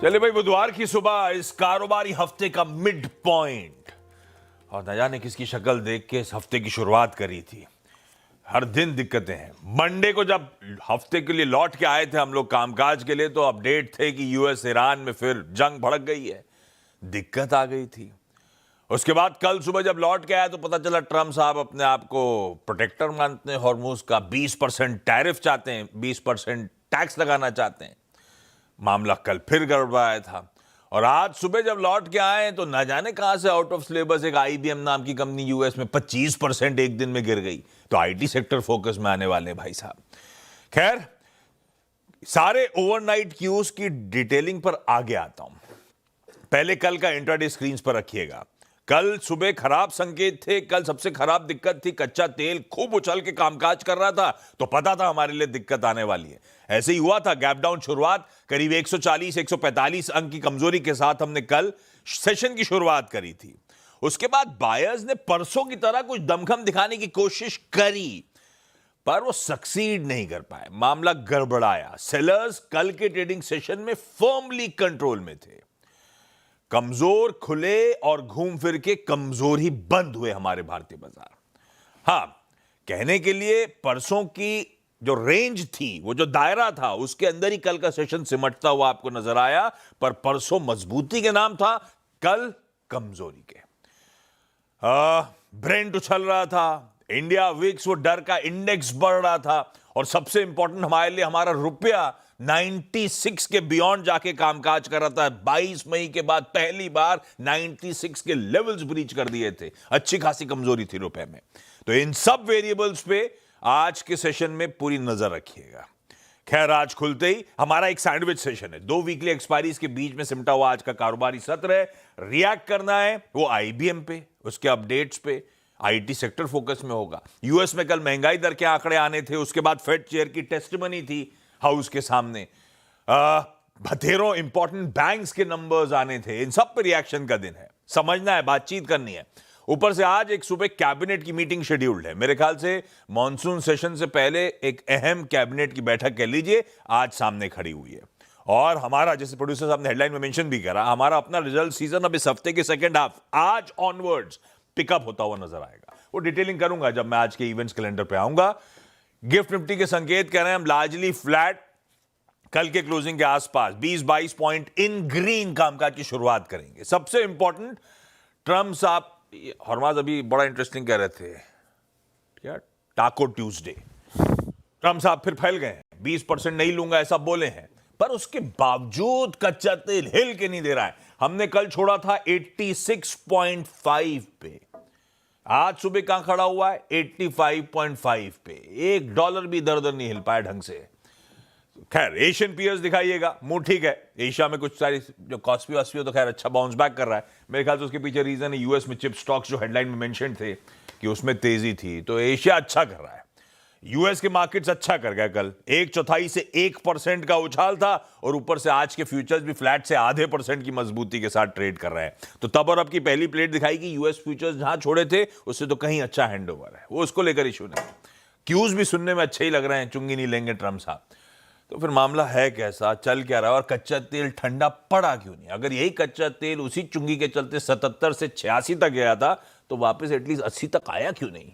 चले भाई, बुधवार की सुबह इस कारोबारी हफ्ते का मिड पॉइंट, और न जाने किसकी शक्ल देख के इस हफ्ते की शुरुआत करी थी। हर दिन दिक्कतें हैं। मंडे को जब हफ्ते के लिए लौट के आए थे हम लोग कामकाज के लिए, तो अपडेट थे कि यूएस ईरान में फिर जंग भड़क गई है, दिक्कत आ गई थी। उसके बाद कल सुबह जब लौट के आया तो पता चला ट्रम्प साहब अपने आप को प्रोटेक्टर मानते हैं हॉर्मुज का, 20% टैरिफ चाहते हैं, 20% टैक्स लगाना चाहते हैं। मामला कल फिर गड़बड़ाया था। और आज सुबह जब लौट के आए तो ना जाने कहां से आउट ऑफ सिलेबस एक आईबीएम नाम की कंपनी यूएस में 25% एक दिन में गिर गई। तो आईटी सेक्टर फोकस में आने वाले भाई साहब। खैर, सारे ओवरनाइट क्यूज की डिटेलिंग पर आगे आता हूं। पहले कल का इंट्राडे स्क्रीन पर रखिएगा। कल सुबह खराब संकेत थे। कल सबसे खराब दिक्कत थी कच्चा तेल खूब उछल के कामकाज कर रहा था, तो पता था हमारे लिए दिक्कत आने वाली है। ऐसे ही हुआ था। गैप डाउन शुरुआत करीब 140-145 अंक की कमजोरी के साथ हमने कल सेशन की शुरुआत करी थी। उसके बाद बायर्स ने परसों की तरह कुछ दमखम दिखाने की कोशिश करी, पर वो सक्सीड नहीं कर पाए। मामला गड़बड़ाया। सेलर्स कल के ट्रेडिंग सेशन में फर्मली कंट्रोल में थे। कमजोर खुले और घूम फिर के कमजोर ही बंद हुए हमारे भारतीय बाजार। हां, कहने के लिए परसों की जो रेंज थी, वो जो दायरा था, उसके अंदर ही कल का सेशन सिमटता हुआ आपको नजर आया। पर परसों मजबूती के नाम था, कल कमजोरी के। ब्रेंट उछल रहा था, इंडिया विक्स वो डर का इंडेक्स बढ़ रहा था, और सबसे इंपॉर्टेंट हमारे लिए हमारा रुपया 96 के बियॉन्ड जाके कामकाज कर रहा था। 22 मई के बाद पहली बार 96 के लेवल्स ब्रीच कर दिए थे। अच्छी खासी कमजोरी थी रुपए में। तो इन सब वेरिएबल्स पे आज के सेशन में पूरी नजर रखिएगा। खैर, आज खुलते ही हमारा एक सैंडविच सेशन है। 2 वीकली एक्सपायरीज के बीच में सिमटा हुआ आज का कारोबारी सत्र है। रिएक्ट करना है वो आईबीएम पे, उसके अपडेट्स पे। आईटी सेक्टर फोकस में होगा। यूएस में कल महंगाई दर के आंकड़े आने थे। उसके बाद फेड चेयर की टेस्टिमनी थी हाउस के सामने। बथेरों इंपॉर्टेंट बैंक्स के नंबर्स आने थे। इन सब पे रिएक्शन का दिन है। समझना है, बातचीत करनी है। ऊपर से आज एक सुबह कैबिनेट की मीटिंग शेड्यूल्ड है। मेरे ख्याल से मॉनसून सेशन से पहले एक अहम कैबिनेट की बैठक कह लीजिए आज सामने खड़ी हुई है। और हमारा, जैसे प्रोड्यूसर साहब ने हेडलाइन में मेंशन भी करा, हमारा अपना रिजल्ट सीजन अब इस हफ्ते के सेकंड हाफ आज ऑनवर्ड्स पिकअप होता हुआ नजर आएगा। वो डिटेलिंग करूंगा जब मैं आज के इवेंट्स कैलेंडर पे आऊंगा। गिफ्ट निफ्टी के संकेत कह रहे हैं हम लार्जली फ्लैट, कल के क्लोजिंग के आसपास 20-22 पॉइंट इन ग्रीन कामकाज की शुरुआत करेंगे। सबसे इंपॉर्टेंट, ट्रम्प साहब, हरमाज अभी बड़ा इंटरेस्टिंग कह रहे थे, क्या टाको ट्यूसडे। ट्रम्प साहब फिर फैल गए हैं, 20% नहीं लूंगा ऐसा बोले हैं, पर उसके बावजूद कच्चा तेल हिल के नहीं दे रहा है। हमने कल छोड़ा था 86.5 पे, आज सुबह कहां खड़ा हुआ है 85.5 पे। $1 भी इधर उधर नहीं हिल पाया ढंग से। खैर, एशियन पीयर्स दिखाइएगा, मुंह ठीक है। एशिया में कुछ सारी जो कॉस्पी वास्पी तो खैर अच्छा बाउंस बैक कर रहा है। मेरे ख्याल से उसके पीछे रीजन है यूएस में चिप स्टॉक्स जो हेडलाइन में मेंशन थे कि उसमें तेजी थी, तो एशिया अच्छा कर रहा है। यूएस के मार्केट्स अच्छा कर गए कल। 1/4 से 1% का उछाल था, और ऊपर से आज के फ्यूचर्स भी फ्लैट से आधे % की मजबूती के साथ ट्रेड कर रहे हैं। तो तब और अब की पहली प्लेट दिखाई कि यूएस फ्यूचर्स जहां छोड़े थे उससे तो कहीं अच्छा हैंडओवर है, वो उसको लेकर इशू नहीं। क्यूज भी सुनने में अच्छे ही लग रहे हैं, चुंगी नहीं लेंगे ट्रम्प साहब। तो फिर मामला है कैसा, चल क्या रहा है, और कच्चा तेल ठंडा पड़ा क्यों नहीं? अगर यही कच्चा तेल उसी चुंगी के चलते 77 से 86 तक गया था, तो वापस एटलीस्ट 80 तक आया क्यों नहीं?